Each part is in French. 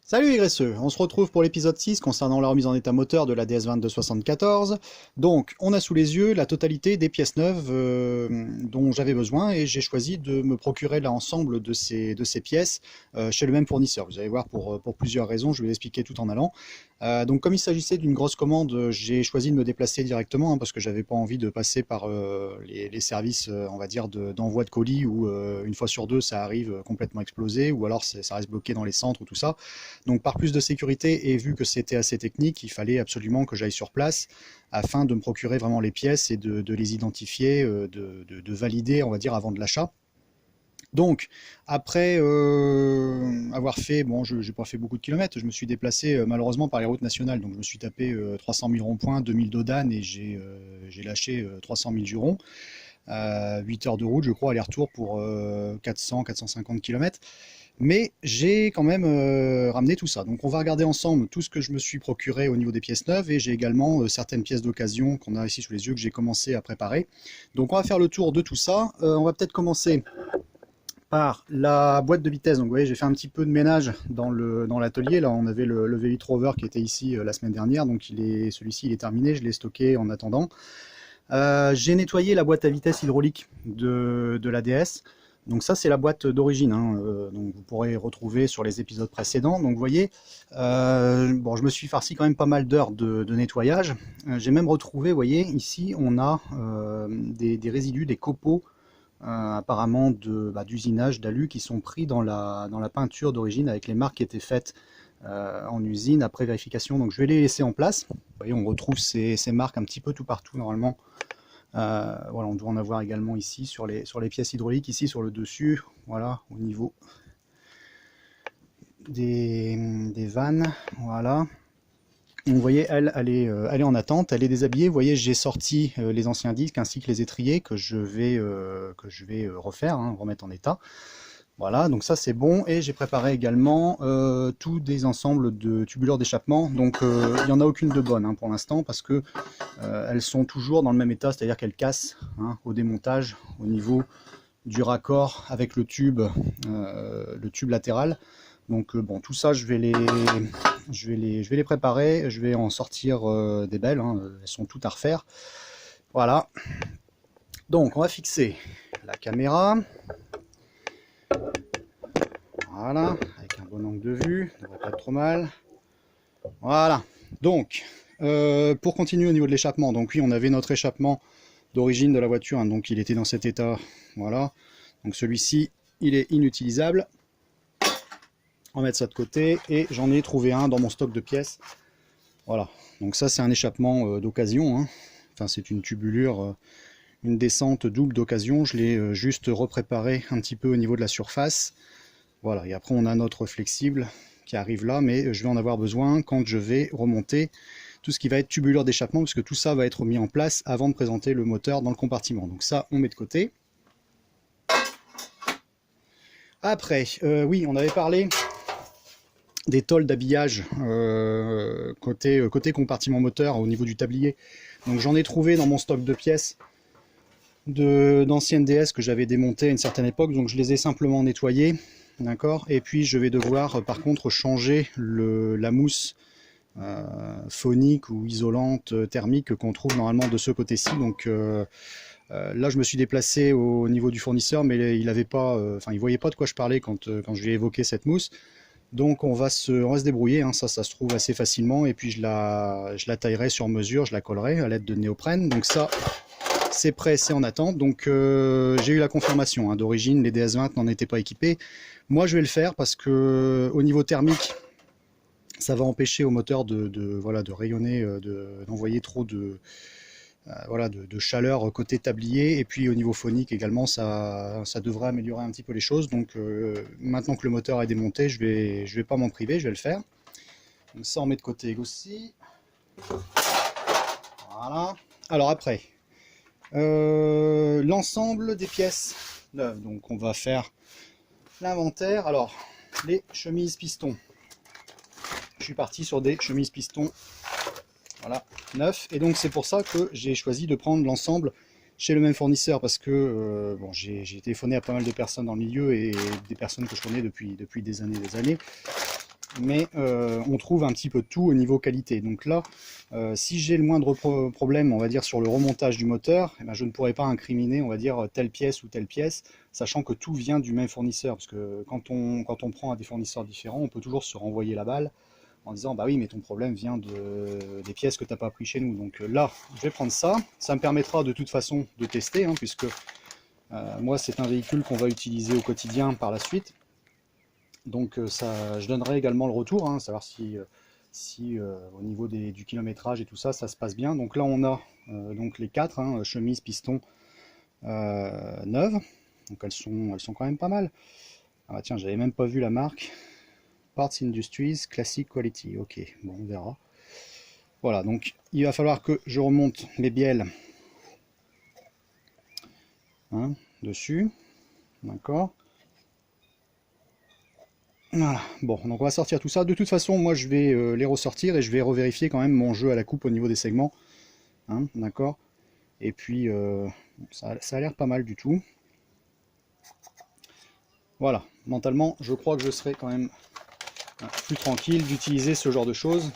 Salut les graisseux, on se retrouve pour l'épisode 6 concernant la remise en état moteur de la DS2274. Donc, on a sous les yeux la totalité des pièces neuves dont j'avais besoin et j'ai choisi de me procurer l'ensemble de ces pièces chez le même fournisseur. Vous allez voir pour plusieurs raisons, je vais l'expliquer tout en allant. Donc comme il s'agissait d'une grosse commande, j'ai choisi de me déplacer directement parce que j'avais pas envie de passer par les services, on va dire, d'envoi de colis où une fois sur deux ça arrive complètement explosé ou alors ça reste bloqué dans les centres ou tout ça. Donc par plus de sécurité et vu que c'était assez technique, il fallait absolument que j'aille sur place afin de me procurer vraiment les pièces et de les identifier, de valider, on va dire, avant de l'achat. Donc, après avoir fait, bon, je n'ai pas fait beaucoup de kilomètres, je me suis déplacé malheureusement par les routes nationales, donc je me suis tapé 300 000 ronds-points, 2000 dodanes et j'ai lâché 300 000 jurons. 8 heures de route, je crois, aller-retour pour 400-450 km. Mais j'ai quand même ramené tout ça. Donc on va regarder ensemble tout ce que je me suis procuré au niveau des pièces neuves et j'ai également certaines pièces d'occasion qu'on a ici sous les yeux que j'ai commencé à préparer. Donc on va faire le tour de tout ça. On va peut-être commencer par la boîte de vitesse. Donc vous voyez, j'ai fait un petit peu de ménage dans l'atelier. Là on avait le V8 Rover qui était ici la semaine dernière, donc celui-ci il est terminé, je l'ai stocké en attendant. J'ai nettoyé la boîte à vitesse hydraulique de la DS. Donc ça c'est la boîte d'origine, hein. Donc vous pourrez retrouver sur les épisodes précédents. Donc vous voyez, bon, je me suis farci quand même pas mal d'heures de nettoyage. J'ai même retrouvé, vous voyez, ici on a des résidus, des copeaux apparemment d'usinage d'alu qui sont pris dans la peinture d'origine avec les marques qui étaient faites en usine après vérification. Donc je vais les laisser en place. Vous voyez, on retrouve ces marques un petit peu tout partout normalement. Voilà, on doit en avoir également ici sur les pièces hydrauliques, ici sur le dessus, voilà, au niveau des vannes, voilà. Donc, vous voyez, elle est en attente, elle est déshabillée. Vous voyez, j'ai sorti les anciens disques ainsi que les étriers que je vais refaire, hein, remettre en état. Voilà, donc ça c'est bon, et j'ai préparé également tous des ensembles de tubuleurs d'échappement. Donc il n'y en a aucune de bonne hein, pour l'instant parce que elles sont toujours dans le même état, c'est-à-dire qu'elles cassent hein, au démontage au niveau du raccord avec le tube latéral. Donc bon, tout ça je vais les préparer, je vais en sortir des belles, hein, elles sont toutes à refaire. Voilà. Donc on va fixer la caméra. Voilà, avec un bon angle de vue, ça ne devrait pas être trop mal. Voilà, donc, pour continuer au niveau de l'échappement, donc oui, on avait notre échappement d'origine de la voiture, hein, donc il était dans cet état, voilà. Donc celui-ci, il est inutilisable. On va mettre ça de côté, et j'en ai trouvé un dans mon stock de pièces. Voilà, donc ça c'est un échappement d'occasion, hein. Enfin c'est une tubulure, une descente double d'occasion, je l'ai juste repréparé un petit peu au niveau de la surface. Voilà, et après on a notre flexible qui arrive là, mais je vais en avoir besoin quand je vais remonter tout ce qui va être tubulure d'échappement, parce que tout ça va être mis en place avant de présenter le moteur dans le compartiment. Donc ça, on met de côté. Après, oui, on avait parlé des tôles d'habillage côté compartiment moteur au niveau du tablier. Donc j'en ai trouvé dans mon stock de pièces d'anciennes DS que j'avais démontées à une certaine époque, donc je les ai simplement nettoyées. D'accord. Et puis je vais devoir par contre changer la mousse phonique ou isolante thermique qu'on trouve normalement de ce côté-ci. Donc là je me suis déplacé au niveau du fournisseur, mais il avait pas, il voyait pas de quoi je parlais quand je lui ai évoqué cette mousse. Donc on va se débrouiller, hein. Ça se trouve assez facilement, et puis je la taillerai sur mesure, je la collerai à l'aide de néoprène. Donc ça c'est prêt, c'est en attente. Donc j'ai eu la confirmation hein, d'origine, les DS20 n'en étaient pas équipés. Moi je vais le faire parce que au niveau thermique, ça va empêcher au moteur de rayonner, d'envoyer trop de chaleur côté tablier. Et puis au niveau phonique également, ça devrait améliorer un petit peu les choses. Donc maintenant que le moteur est démonté, je vais pas m'en priver, je vais le faire. Donc ça on met de côté aussi. Voilà. Alors après, l'ensemble des pièces neuves. Donc on va faire l'inventaire. Alors les chemises pistons, je suis parti sur des chemises pistons, voilà, neufs, et donc c'est pour ça que j'ai choisi de prendre l'ensemble chez le même fournisseur, parce que bon, j'ai téléphoné à pas mal de personnes dans le milieu et des personnes que je connais depuis des années, mais on trouve un petit peu de tout au niveau qualité. Donc là, si j'ai le moindre problème, on va dire, sur le remontage du moteur, eh ben, je ne pourrais pas incriminer, on va dire, telle pièce ou telle pièce, sachant que tout vient du même fournisseur, parce que quand on prend à des fournisseurs différents, on peut toujours se renvoyer la balle en disant bah oui mais ton problème vient des pièces que tu n'as pas pris chez nous. Donc là je vais prendre ça, ça me permettra de toute façon de tester, hein, puisque moi c'est un véhicule qu'on va utiliser au quotidien par la suite. Donc ça, je donnerai également le retour, hein, savoir si, au niveau du kilométrage et tout ça, ça se passe bien. Donc là on a donc les quatre, hein, chemises, pistons neuves, donc elles sont quand même pas mal. Ah bah tiens, j'avais même pas vu la marque. Parts Industries Classic Quality. Ok, bon, on verra. Voilà, donc il va falloir que je remonte mes bielles, hein, dessus. D'accord. Voilà, bon, donc on va sortir tout ça. De toute façon, moi je vais les ressortir et je vais revérifier quand même mon jeu à la coupe au niveau des segments. Hein, d'accord. Et puis, ça a l'air pas mal du tout. Voilà, mentalement, je crois que je serai quand même plus tranquille d'utiliser ce genre de choses.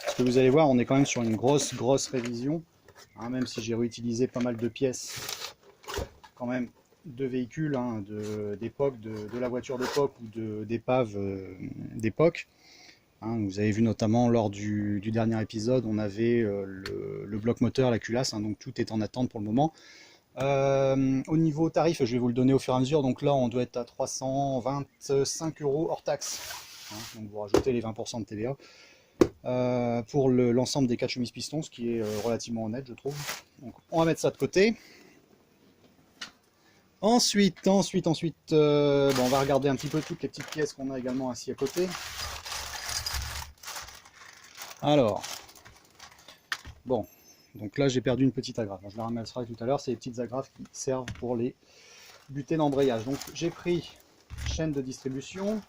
Parce que vous allez voir, on est quand même sur une grosse révision. Hein, même si j'ai réutilisé pas mal de pièces, quand même, de véhicules, hein, d'époque, de la voiture d'époque ou d'épave d'époque. Hein, vous avez vu notamment lors du dernier épisode, on avait le bloc moteur, la culasse, hein, donc tout est en attente pour le moment. Au niveau tarif, je vais vous le donner au fur et à mesure. Donc là, on doit être à 325 € hors taxe. Hein, donc vous rajoutez les 20% de TVA. Pour l'ensemble des 4 chemises pistons, ce qui est relativement honnête, je trouve. Donc on va mettre ça de côté. Ensuite, bon, on va regarder un petit peu toutes les petites pièces qu'on a également assis à côté. Alors, bon, donc là j'ai perdu une petite agrafe. Je la ramasserai tout à l'heure. C'est les petites agrafes qui servent pour les butées d'embrayage. Donc j'ai pris chaîne de distribution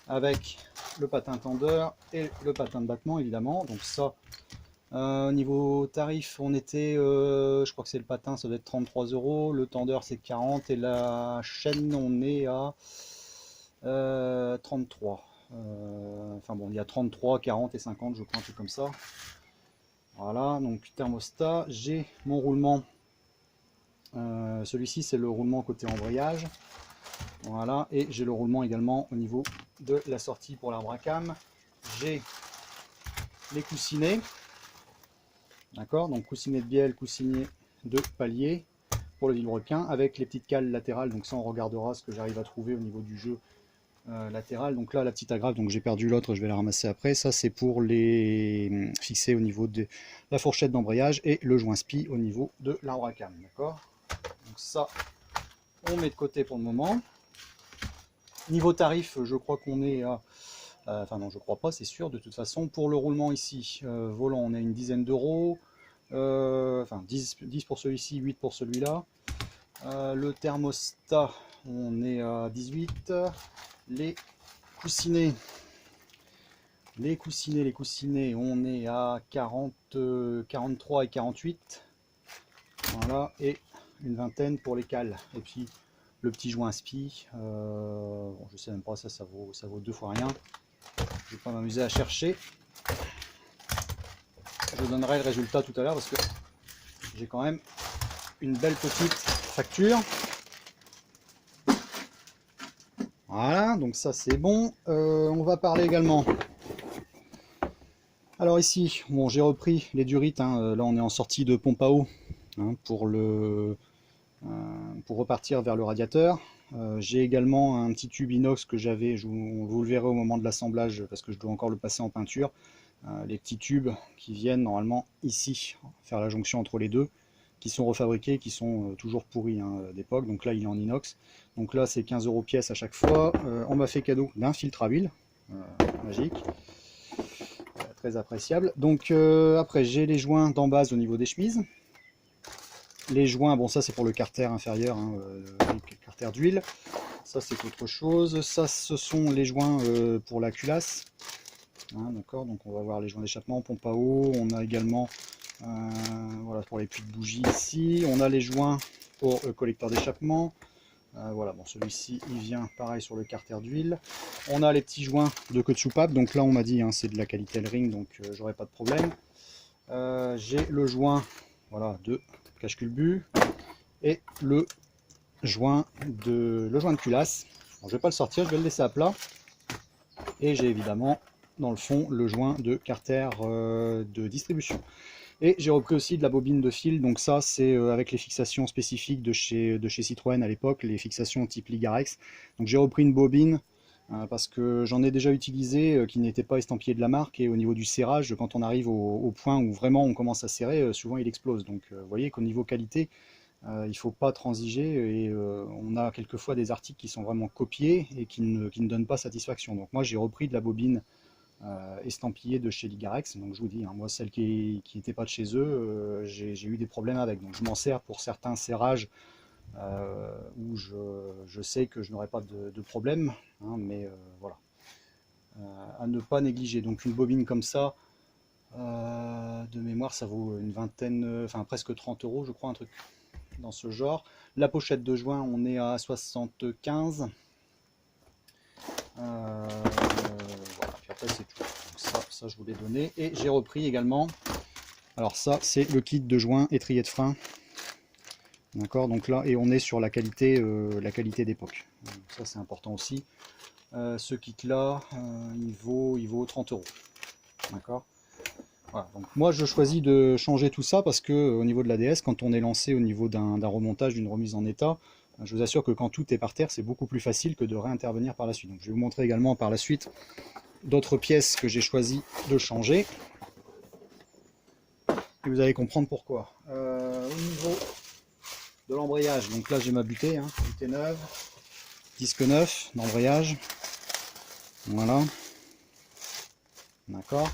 avec le patin tendeur et le patin de battement évidemment. Donc ça, au niveau tarif, on était, je crois que c'est le patin, ça doit être 33 €, le tendeur c'est 40 et la chaîne on est à 33. Enfin bon, il y a 33, 40 et 50, je crois, un truc comme ça. Voilà, donc thermostat, j'ai mon roulement. Celui-ci c'est le roulement côté embrayage. Voilà, et j'ai le roulement également au niveau de la sortie pour l'arbre à cam. J'ai les coussinets. D'accord, donc coussinet de bielle, coussinet de palier pour le vilebrequin avec les petites cales latérales. Donc ça on regardera ce que j'arrive à trouver au niveau du jeu latéral. Donc là la petite agrafe, donc j'ai perdu l'autre, je vais la ramasser après. Ça c'est pour les fixer au niveau de la fourchette d'embrayage et le joint spi au niveau de l'arbre à cam. D'accord, donc ça on met de côté pour le moment. Niveau tarif, je crois qu'on est à enfin non, je crois pas, c'est sûr, de toute façon. Pour le roulement ici, volant, on a une dizaine d'euros. Enfin, 10 pour celui-ci, 8 pour celui-là. Le thermostat, on est à 18. Les coussinets, on est à 40, 43 et 48. Voilà, et une vingtaine pour les cales. Et puis le petit joint spi, bon, je sais même pas, ça vaut 2 fois rien. Je vais pas m'amuser à chercher. Je vous donnerai le résultat tout à l'heure parce que j'ai quand même une belle petite facture. Voilà, donc ça c'est bon. On va parler également. Alors ici, bon, j'ai repris les durites. Hein, là on est en sortie de pompe à eau, hein, pour repartir vers le radiateur. J'ai également un petit tube inox que j'avais, vous le verrez au moment de l'assemblage parce que je dois encore le passer en peinture. Les petits tubes qui viennent normalement ici, faire la jonction entre les deux, qui sont refabriqués, qui sont toujours pourris, hein, d'époque. Donc là il est en inox. Donc là c'est 15 € pièce à chaque fois. On m'a fait cadeau d'un filtre à huile, magique, très appréciable. Donc après j'ai les joints d'en base au niveau des chemises. Les joints, bon ça c'est pour le carter inférieur, hein, le carter d'huile. Ça c'est autre chose. Ça ce sont les joints pour la culasse. Hein, d'accord, donc on va voir les joints d'échappement, pompe à eau. On a également voilà, pour les puits de bougie ici. On a les joints pour collecteur d'échappement. Voilà, bon, celui-ci il vient pareil sur le carter d'huile. On a les petits joints de queue de soupape, donc là on m'a dit hein, c'est de la qualité L-ring, donc j'aurai pas de problème. J'ai le joint voilà, de cache-culbut et le joint de culasse. Bon, je vais pas le sortir, je vais le laisser à plat. Et j'ai évidemment dans le fond le joint de carter de distribution. Et j'ai repris aussi de la bobine de fil, donc ça c'est avec les fixations spécifiques de chez Citroën à l'époque, les fixations type Ligarex. Donc j'ai repris une bobine parce que j'en ai déjà utilisé qui n'était pas estampillé de la marque, et au niveau du serrage, quand on arrive au point où vraiment on commence à serrer, souvent il explose. Donc vous voyez qu'au niveau qualité, il ne faut pas transiger, et on a quelquefois des articles qui sont vraiment copiés et qui ne donnent pas satisfaction. Donc moi j'ai repris de la bobine estampillée de chez Ligarex, donc je vous dis, hein, moi celle qui n'était pas de chez eux, j'ai eu des problèmes avec, donc je m'en sers pour certains serrages où je sais que je n'aurai pas de problème, hein, mais voilà, à ne pas négliger. Donc une bobine comme ça, de mémoire ça vaut une vingtaine, enfin presque 30 euros je crois, un truc dans ce genre. La pochette de joint on est à 75. Voilà, puis après c'est tout. Donc ça je vous l'ai donné. Et j'ai repris également, alors ça c'est le kit de joint étrier de frein. D'accord, donc là, et on est sur la qualité d'époque. Ça c'est important aussi. Ce kit là, il vaut 30 euros. D'accord. Voilà, donc moi je choisis de changer tout ça parce que au niveau de la DS, quand on est lancé au niveau d'un remontage, d'une remise en état, je vous assure que quand tout est par terre, c'est beaucoup plus facile que de réintervenir par la suite. Donc je vais vous montrer également par la suite d'autres pièces que j'ai choisi de changer. Et vous allez comprendre pourquoi. Au niveau de l'embrayage, donc là j'ai ma butée, hein, butée neuve, disque neuf d'embrayage. Voilà. D'accord.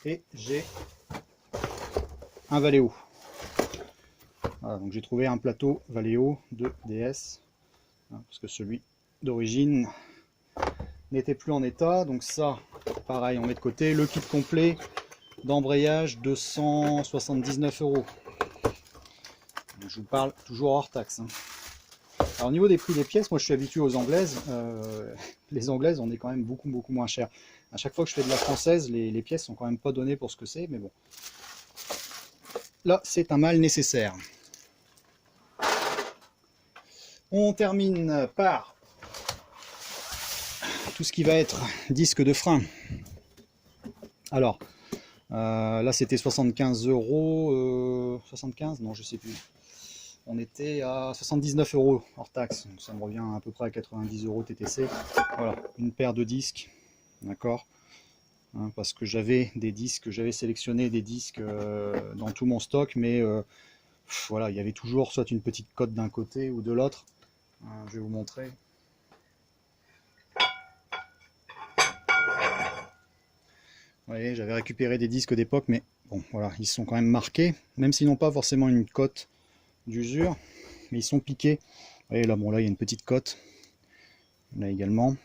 Et j'ai un Valeo. Voilà, donc j'ai trouvé un plateau Valeo de DS, hein, parce que celui d'origine n'était plus en état. Donc ça, pareil, on met de côté. Le kit complet d'embrayage, 279 euros. Je vous parle toujours hors taxe. Hein. Alors au niveau des prix des pièces, moi je suis habitué aux anglaises. Les anglaises, on est quand même beaucoup moins cher. À chaque fois que je fais de la française, les pièces sont quand même pas données pour ce que c'est, mais bon. Là, c'est un mal nécessaire. On termine par tout ce qui va être disque de frein. Alors, là c'était 75 euros. 75? Non, je sais plus. On était à 79 euros hors taxe. Donc ça me revient à peu près à 90 euros TTC. Voilà, une paire de disques. D'accord, hein, parce que j'avais des disques, j'avais sélectionné des disques dans tout mon stock, mais voilà, il y avait toujours soit une petite cote d'un côté ou de l'autre. Je vais vous montrer. Vous voyez, j'avais récupéré des disques d'époque, mais bon, voilà, ils sont quand même marqués, même s'ils n'ont pas forcément une cote d'usure, mais ils sont piqués. Vous voyez, là, bon, là, il y a une petite cote. Là également.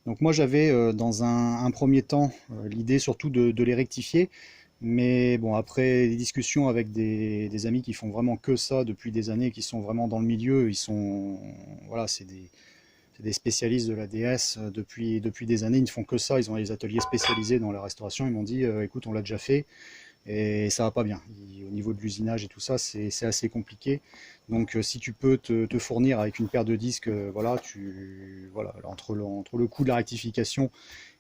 Donc moi j'avais dans un premier temps l'idée surtout de les rectifier, mais bon, après des discussions avec des amis qui font vraiment que ça depuis des années, qui sont vraiment dans le milieu, ils sont, voilà, c'est des spécialistes de la DS depuis des années, ils ne font que ça, ils ont des ateliers spécialisés dans la restauration, ils m'ont dit écoute, on l'a déjà fait et ça va pas bien. Au niveau de l'usinage et tout ça, c'est assez compliqué. Donc si tu peux te fournir avec une paire de disques, voilà, voilà, entre le coût de la rectification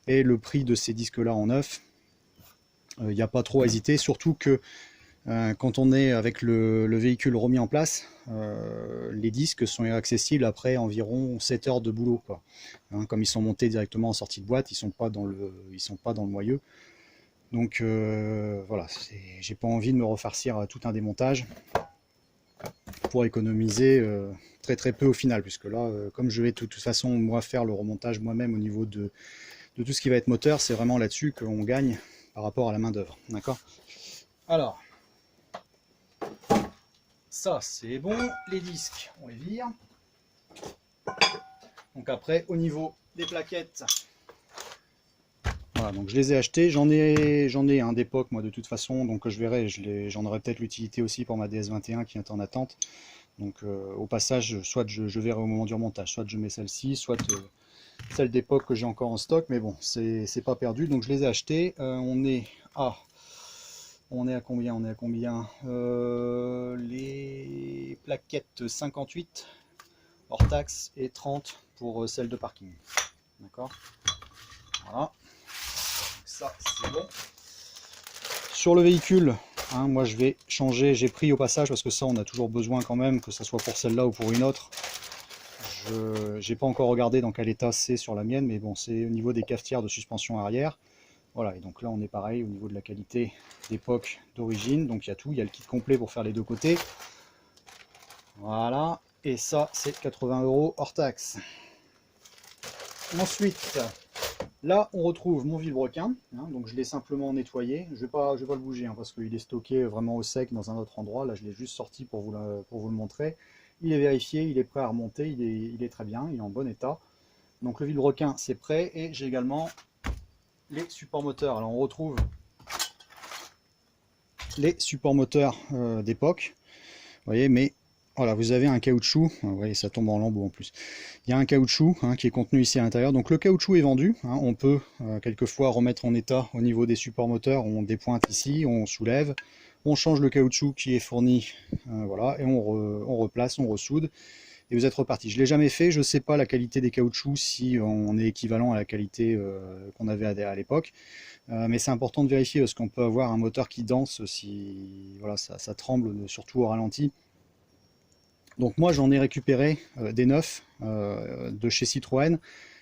et le prix de ces disques-là en neuf, il n'y a pas trop à hésiter, surtout que quand on est avec le véhicule remis en place, les disques sont accessibles après environ 7 heures de boulot, quoi. Hein, comme ils sont montés directement en sortie de boîte, ils sont pas dans le moyeu. Donc voilà, j'ai pas envie de me refarcir tout un démontage pour économiser très peu au final, puisque là, comme je vais de toute façon moi faire le remontage moi-même au niveau de tout ce qui va être moteur, c'est vraiment là-dessus qu'on gagne par rapport à la main d'œuvre. D'accord. Alors, ça c'est bon, les disques on les vire. Donc après, au niveau des plaquettes, voilà, donc je les ai achetés, j'en ai un d'époque moi de toute façon, donc je verrai, j'en aurai peut-être l'utilité aussi pour ma DS21 qui est en attente. Donc au passage, soit je verrai au moment du remontage, soit je mets celle-ci, soit celle d'époque que j'ai encore en stock, mais bon, c'est pas perdu, donc je les ai achetés. On est à combien? On est à combien? Les plaquettes 58 hors taxe et 30 pour celle de parking. D'accord? Voilà. Ça, c'est bon. Sur le véhicule, hein, moi je vais changer, j'ai pris au passage, parce que ça on a toujours besoin quand même, que ce soit pour celle-là ou pour une autre. Je n'ai pas encore regardé dans quel état c'est sur la mienne, mais bon, c'est au niveau des cafetières de suspension arrière. Voilà, et donc là on est pareil au niveau de la qualité d'époque, d'origine, donc il y a tout, il y a le kit complet pour faire les deux côtés. Voilà, et ça c'est 80 € hors taxe. Ensuite, là on retrouve mon vilebrequin, hein, donc je l'ai simplement nettoyé, je vais pas le bouger hein, parce qu'il est stocké vraiment au sec dans un autre endroit, là je l'ai juste sorti pour vous le montrer. Il est vérifié, il est prêt à remonter, il est très bien, il est en bon état. Donc le vilebrequin c'est prêt, et j'ai également les supports moteurs. Alors on retrouve les supports moteurs d'époque, vous voyez, mais voilà, vous avez un caoutchouc, vous voyez ça tombe en lambeaux en plus, il y a un caoutchouc hein, qui est contenu ici à l'intérieur, donc le caoutchouc est vendu, hein, on peut quelquefois remettre en état au niveau des supports moteurs, on dépointe ici, on soulève, on change le caoutchouc qui est fourni, voilà, et on replace, on ressoude, et vous êtes reparti. Je ne l'ai jamais fait, je ne sais pas la qualité des caoutchoucs, si on est équivalent à la qualité qu'on avait à l'époque, mais c'est important de vérifier parce qu'on peut avoir un moteur qui danse si voilà, ça tremble, surtout au ralenti. Donc moi j'en ai récupéré des neufs de chez Citroën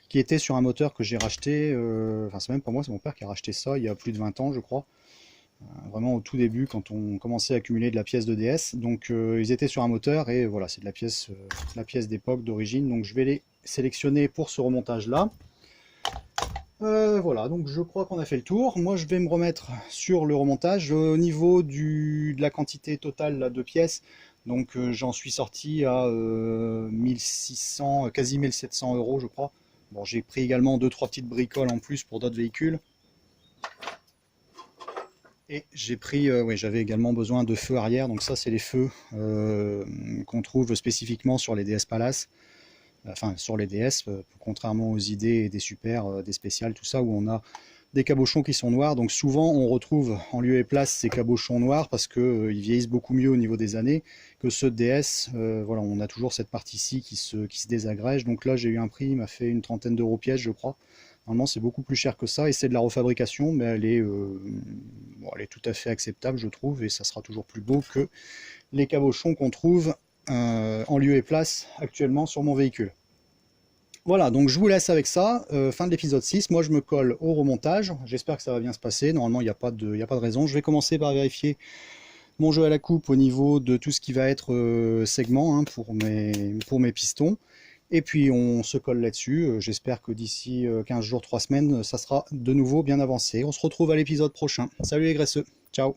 qui étaient sur un moteur que j'ai racheté, enfin c'est même pas moi, c'est mon père qui a racheté ça il y a plus de 20 ans je crois, vraiment au tout début quand on commençait à accumuler de la pièce de DS, donc ils étaient sur un moteur et voilà, c'est de la pièce d'époque d'origine, donc je vais les sélectionner pour ce remontage là. Voilà, donc je crois qu'on a fait le tour. Moi je vais me remettre sur le remontage au niveau de la quantité totale là, de pièces. Donc j'en suis sorti à 1600, quasi 1700 € je crois. Bon, j'ai pris également 2-3 petites bricoles en plus pour d'autres véhicules. Et j'ai pris, ouais, j'avais également besoin de feux arrière, donc ça c'est les feux qu'on trouve spécifiquement sur les DS Palace. Enfin sur les DS, contrairement aux idées des super, des spéciales, tout ça, où on a des cabochons qui sont noirs. Donc souvent on retrouve en lieu et place ces cabochons noirs parce qu'ils vieillissent beaucoup mieux au niveau des années que ceux de DS. Voilà, on a toujours cette partie-ci qui se désagrège. Donc là j'ai eu un prix, il m'a fait une trentaine d'euros pièce je crois. Normalement c'est beaucoup plus cher que ça et c'est de la refabrication, mais elle est tout à fait acceptable je trouve, et ça sera toujours plus beau que les cabochons qu'on trouve en lieu et place actuellement sur mon véhicule. Voilà, donc je vous laisse avec ça, fin de l'épisode 6, moi je me colle au remontage, j'espère que ça va bien se passer, normalement il n'y a pas de raison. Je vais commencer par vérifier mon jeu à la coupe au niveau de tout ce qui va être segment hein, pour mes pistons, et puis on se colle là-dessus, j'espère que d'ici 15 jours, 3 semaines, ça sera de nouveau bien avancé. On se retrouve à l'épisode prochain, salut les graisseux, ciao.